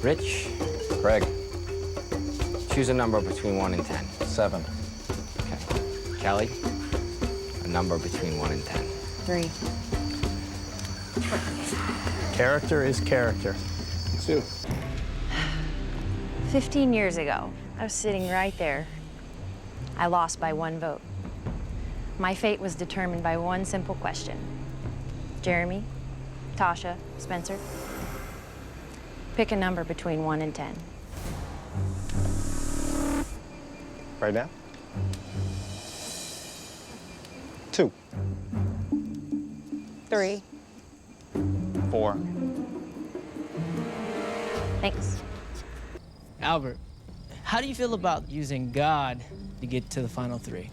Rich, Greg. choose a number between 1 and 10. 7. Okay. Kelly, a number between 1 and 10. 3. Character is character. 2. 15 years ago, I was sitting right there. I lost by 1 vote. My fate was determined by one simple question. Jeremy, Tasha, Spencer, pick a number between 1 and 10. Right now? 2. 3. 4. Thanks. Albert, how do you feel about using God to get to the final 3?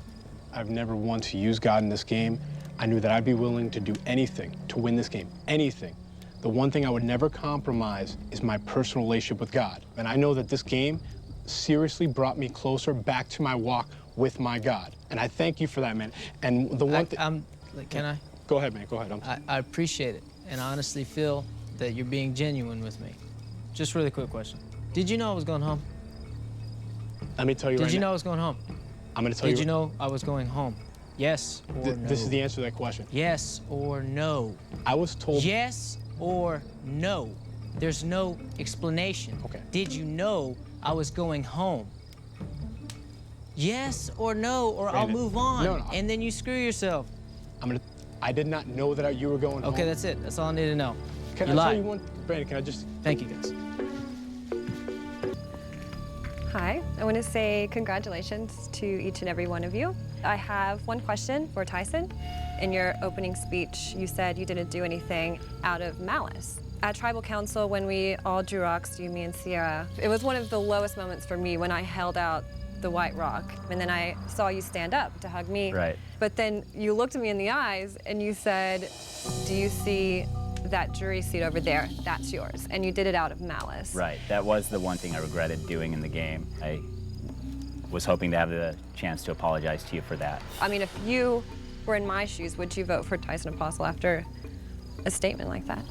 I've never once used God in this game. I knew that I'd be willing to do anything to win this game, anything. The one thing I would never compromise is my personal relationship with God. And I know that this game seriously brought me closer back to my walk with my God. And I thank you for that, man. And the one thing... Can I? Go ahead, man, go ahead. I appreciate it, and I honestly feel that you're being genuine with me. Just really quick question. Did you know I was going home? Let me tell you right now. Did you know I was going home? I'm gonna tell you... Did you know I was going home? Yes or no? This is the answer to that question. Yes or no? I was told... Yes or no? There's no explanation. Okay. Did you know I was going home? Yes or no, or I'll Brandon, move on. no. And then you screw yourself. I did not know that you were going home. Okay, that's it. That's all I need to know. Can You I lied. tell you one... Brandon, can I just... Thank you, guys. Hi, I want to say congratulations to each and every one of you. I have one question for Tyson. In your opening speech, you said you didn't do anything out of malice. At Tribal Council, when we all drew rocks, you, me, and Sierra, it was one of the lowest moments for me when I held out the white rock, and then I saw you stand up to hug me. Right. But then you looked at me in the eyes and you said, do you see that jury seat over there? That's yours. And you did it out of malice. Right. That was the one thing I regretted doing in the game. I was hoping to have the chance to apologize to you for that. I mean, if you were in my shoes, would you vote for Tyson Apostle after a statement like that?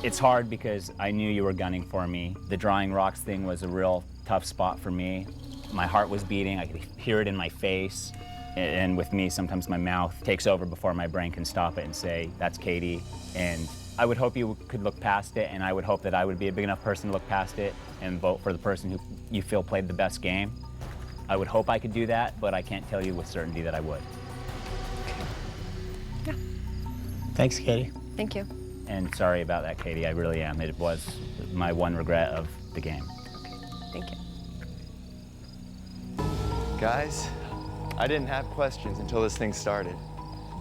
It's hard because I knew you were gunning for me. The drawing rocks thing was a real tough spot for me. My heart was beating. I could hear it in my face. And with me, sometimes my mouth takes over before my brain can stop it and say, that's Katie. And I would hope you could look past it, and I would hope that I would be a big enough person to look past it and vote for the person who you feel played the best game. I would hope I could do that, but I can't tell you with certainty that I would. Yeah. Thanks, Katie. Thank you. And sorry about that, Katie. I really am. It was my one regret of the game. Thank you. Guys, I didn't have questions until this thing started.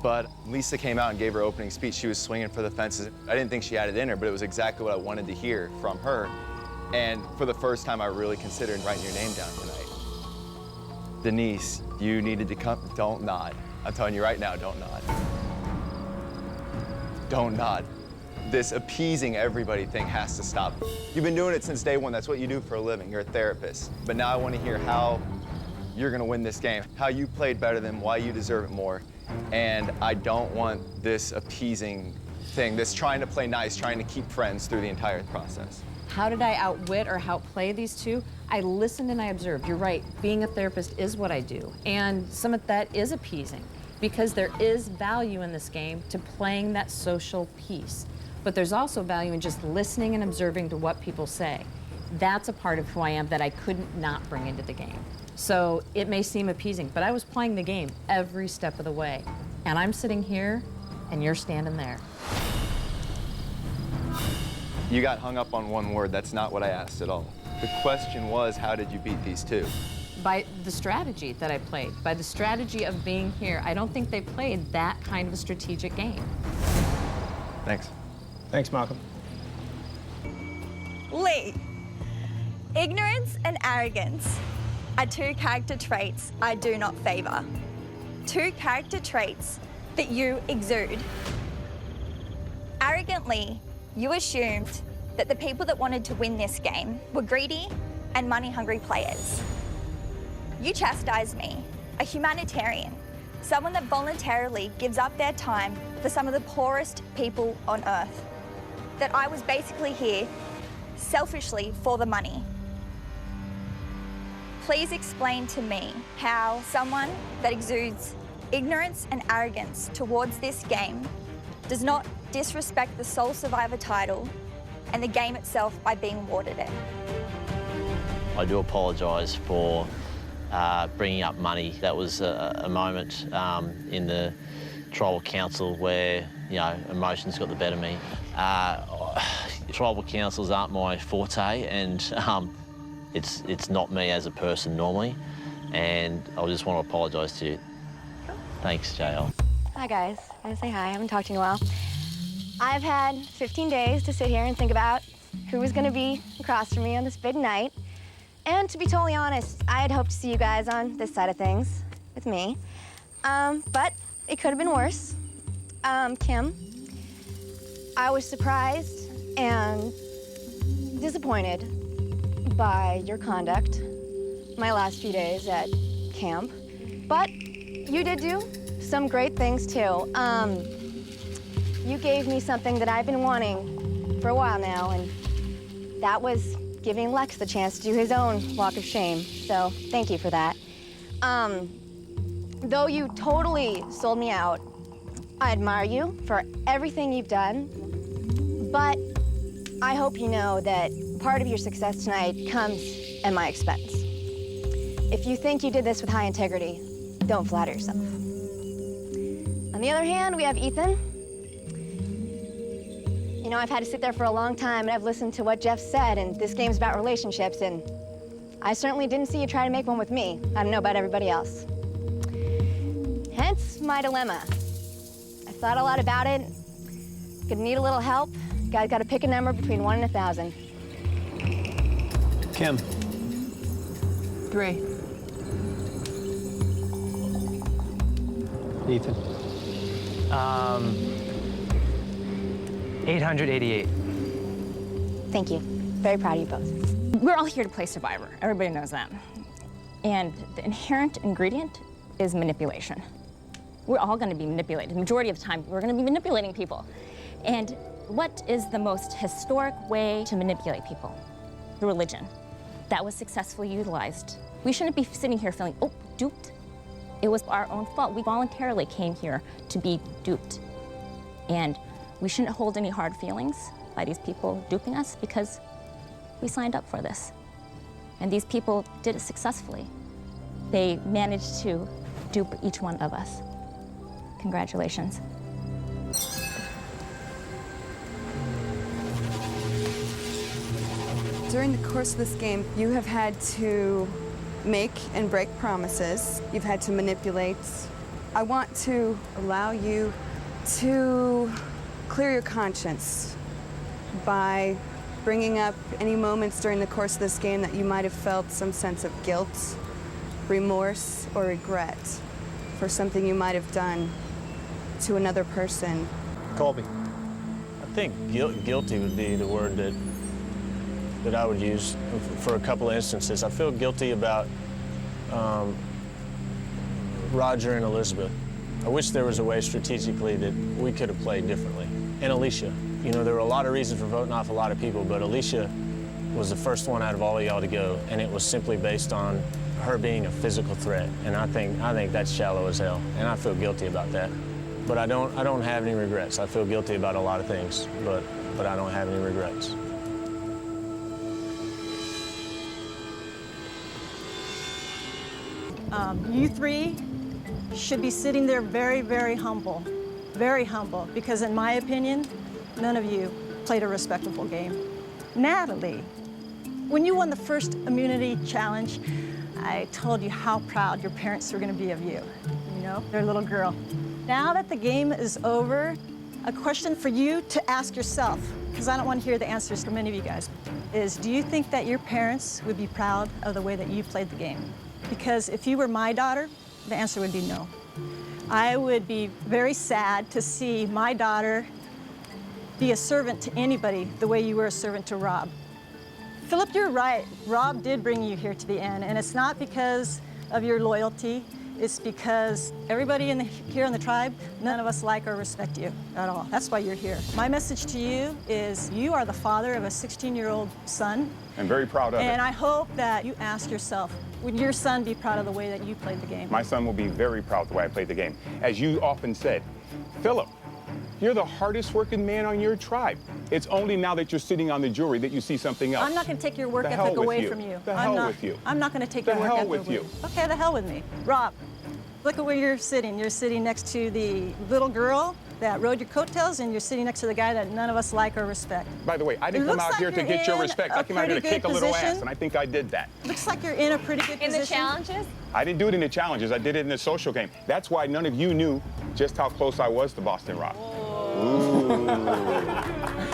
But Lisa came out and gave her opening speech. She was swinging for the fences. I didn't think she had it in her, but it was exactly what I wanted to hear from her. And for the first time, I really considered writing your name down tonight. Denise, you needed to come. Don't nod. I'm telling you right now, don't nod. Don't nod. This appeasing everybody thing has to stop. You've been doing it since day one. That's what you do for a living. You're a therapist. But now I want to hear how you're going to win this game, how you played better than why you deserve it more. And I don't want this appeasing thing, this trying to play nice, trying to keep friends through the entire process. How did I outwit or outplay these two? I listened and I observed. You're right, being a therapist is what I do. And some of that is appeasing because there is value in this game to playing that social piece. But there's also value in just listening and observing to what people say. That's a part of who I am that I couldn't not bring into the game. So it may seem appeasing, but I was playing the game every step of the way. And I'm sitting here, and you're standing there. You got hung up on one word. That's not what I asked at all. The question was, how did you beat these two? By the strategy that I played, by the strategy of being here. I don't think they played that kind of a strategic game. Thanks. Thanks, Malcolm. Lee, ignorance and arrogance are 2 character traits I do not favor. 2 character traits that you exude. Arrogantly, you assumed that the people that wanted to win this game were greedy and money-hungry players. You chastised me, a humanitarian, someone that voluntarily gives up their time for some of the poorest people on earth. That I was basically here selfishly for the money. Please explain to me how someone that exudes ignorance and arrogance towards this game does not disrespect the sole survivor title and the game itself by being awarded it. I do apologise for bringing up money. That was a moment in the tribal council where, you know, emotions got the better of me. Tribal councils aren't my forte, and it's not me as a person normally, and I just want to apologise to you. Thanks, JL. Hi, guys. I want to say hi. I haven't talked to you in a while. I've had 15 days to sit here and think about who was going to be across from me on this big night. And to be totally honest, I had hoped to see you guys on this side of things with me. But it could have been worse. Kim, I was surprised and disappointed by your conduct my last few days at camp. But you did do some great things too. You gave me something that I've been wanting for a while now, and that was giving Lex the chance to do his own walk of shame. So thank you for that. Though you totally sold me out, I admire you for everything you've done, but I hope you know that part of your success tonight comes at my expense. If you think you did this with high integrity, don't flatter yourself. On the other hand, we have Ethan. You know, I've had to sit there for a long time, and I've listened to what Jeff said, and this game's about relationships, and I certainly didn't see you try to make one with me. I don't know about everybody else. Hence my dilemma. I thought a lot about it. Could need a little help. Guys got to pick a number between 1 and 1,000. Kim. 3. Ethan. 888. Thank you. Very proud of you both. We're all here to play Survivor. Everybody knows that. And the inherent ingredient is manipulation. We're all going to be manipulated. The majority of the time, we're going to be manipulating people. And what is the most historic way to manipulate people? The religion. That was successfully utilized. We shouldn't be sitting here feeling, oh, duped. It was our own fault. We voluntarily came here to be duped. And we shouldn't hold any hard feelings by these people duping us because we signed up for this. And these people did it successfully. They managed to dupe each one of us. Congratulations. During the course of this game, you have had to make and break promises. You've had to manipulate. I want to allow you to clear your conscience by bringing up any moments during the course of this game that you might have felt some sense of guilt, remorse, or regret for something you might have done to another person. Colby. I think guilty would be the word that I would use for a couple of instances. I feel guilty about Roger and Elizabeth. I wish there was a way strategically that we could have played differently. And Alicia. You know, there were a lot of reasons for voting off a lot of people, but Alicia was the first one out of all of y'all to go, and it was simply based on her being a physical threat. And I think that's shallow as hell, and I feel guilty about that. But I don't have any regrets. I feel guilty about a lot of things, but I don't have any regrets. You three should be sitting there very, very humble, because in my opinion, none of you played a respectable game. Natalie, when you won the first immunity challenge, I told you how proud your parents were gonna be of you, you know, their little girl. Now that the game is over, a question for you to ask yourself, because I don't want to hear the answers from many of you guys, is do you think that your parents would be proud of the way that you played the game? Because if you were my daughter, the answer would be no. I would be very sad to see my daughter be a servant to anybody the way you were a servant to Rob. Philip, you're right. Rob did bring you here to the end, and it's not because of your loyalty. It's because everybody here in the tribe, none of us like or respect you at all. That's why you're here. My message to you is you are the father of a 16-year-old son. I'm very proud of it. And I hope that you ask yourself, would your son be proud of the way that you played the game? My son will be very proud of the way I played the game. As you often said, Philip, you're the hardest working man on your tribe. It's only now that you're sitting on the jury that you see something else. I'm not going to take your work The hell ethic with away you. from you. The hell with you. I'm not going to take The your work hell ethic with away. you. Okay, the hell with me. Rob, look at where you're sitting. You're sitting next to the little girl that rode your coattails, and you're sitting next to the guy that none of us like or respect. By the way, I didn't come out here to get your respect. I came out here to kick a little ass, and I think I did that. Looks like you're in a pretty good position. In the challenges? I didn't do it in the challenges. I did it in the social game. That's why none of you knew just how close I was to Boston Rob. Ooh.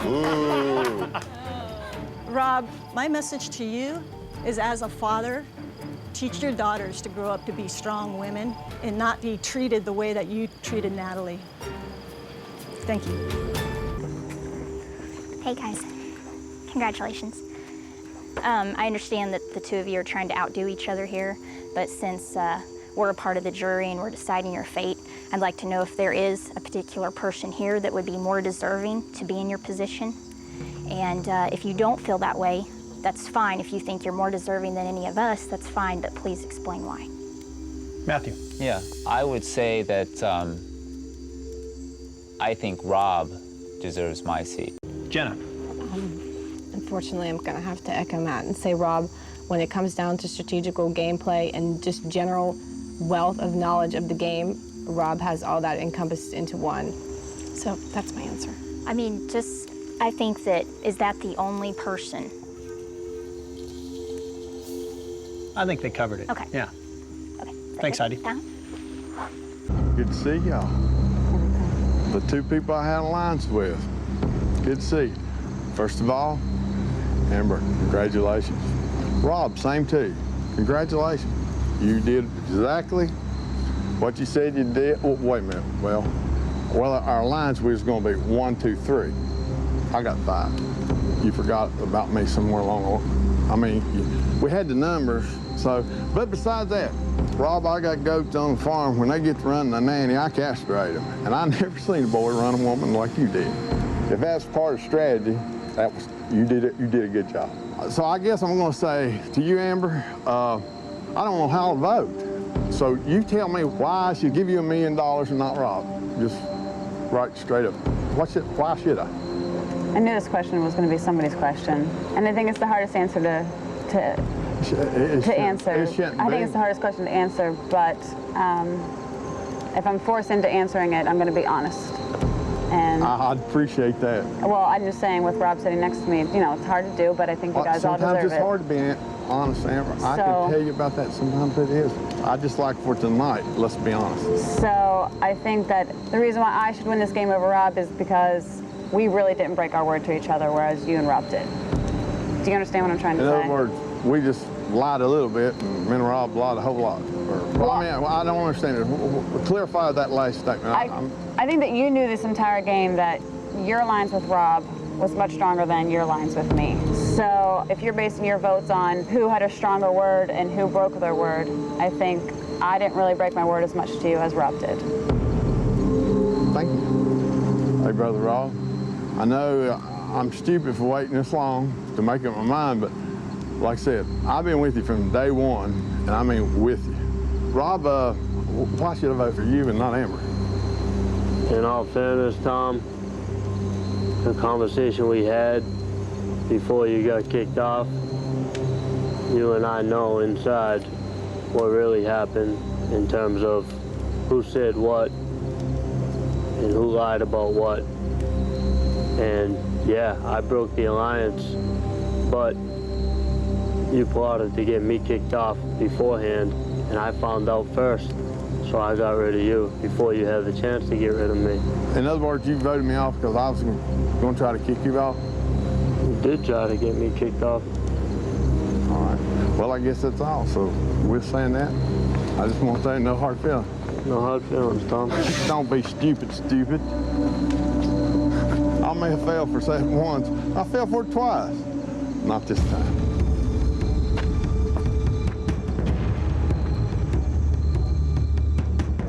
Ooh. Rob, my message to you is, as a father, teach your daughters to grow up to be strong women and not be treated the way that you treated Natalie. Thank you. Hey guys, congratulations. I understand that the two of you are trying to outdo each other here, but since we're a part of the jury and we're deciding your fate, I'd like to know if there is a particular person here that would be more deserving to be in your position. And if you don't feel that way, that's fine. If you think you're more deserving than any of us, that's fine, but please explain why. Matthew. Yeah, I would say that I think Rob deserves my seat. Jenna. Unfortunately, I'm going to have to echo Matt and say, Rob, when it comes down to strategical gameplay and just general wealth of knowledge of the game, Rob has all that encompassed into one. So that's my answer. I mean, I think that, is that the only person? I think they covered it. Okay. Yeah. Okay. Thanks, Heidi. Good to see y'all. The two people I had alliance with. Good to see you. First of all, Amber, congratulations. Rob, same to you. Congratulations. You did exactly what you said you did. Oh, wait a minute. Well, our alliance was going to be 1, 2, 3. I got 5. You forgot about me somewhere along the way. I mean, we had the numbers. So, but besides that, Rob, I got goats on the farm. When they get to run the nanny, I castrate them. And I never seen a boy run a woman like you did. If that's part of strategy, you did a good job. So I guess I'm going to say to you, Amber, I don't know how to vote. So you tell me why I should give you $1 million and not Rob. Just right straight up. Why should I? I knew this question was going to be somebody's question, and I think it's the hardest answer to answer. I think it's the hardest question to answer, but if I'm forced into answering it, I'm going to be honest. And I'd appreciate that. Well, I'm just saying, with Rob sitting next to me, you know, it's hard to do, but I think you guys all deserve it. Sometimes it's hard to be honest, Amber. I can tell you about that. Sometimes it is. I just like for tonight, let's be honest. So I think that the reason why I should win this game over Rob is because we really didn't break our word to each other, whereas you and Rob did. Do you understand what I'm trying to say? In other words, we just lied a little bit, and me and Rob lied a whole lot. I don't understand it. Clarify that last statement. I think that you knew this entire game that your alliance with Rob was much stronger than your alliance with me. So if you're basing your votes on who had a stronger word and who broke their word, I think I didn't really break my word as much to you as Rob did. Thank you. Hey, Brother Rob, I know I'm stupid for waiting this long to make up my mind, but like I said, I've been with you from day one, and I mean with you. Rob, why should I vote for you and not Amber? In all fairness, Tom, the conversation we had before you got kicked off, you and I know inside what really happened in terms of who said what and who lied about what. And yeah, I broke the alliance, but you plotted to get me kicked off beforehand, and I found out first. So I got rid of you before you had the chance to get rid of me. In other words, you voted me off because I was going to try to kick you off? You did try to get me kicked off. All right. Well, I guess that's all. So we're saying that. I just want to say no hard feelings. No hard feelings, Tom. Don't be stupid. I may have failed for saying once. I fell for it twice. Not this time.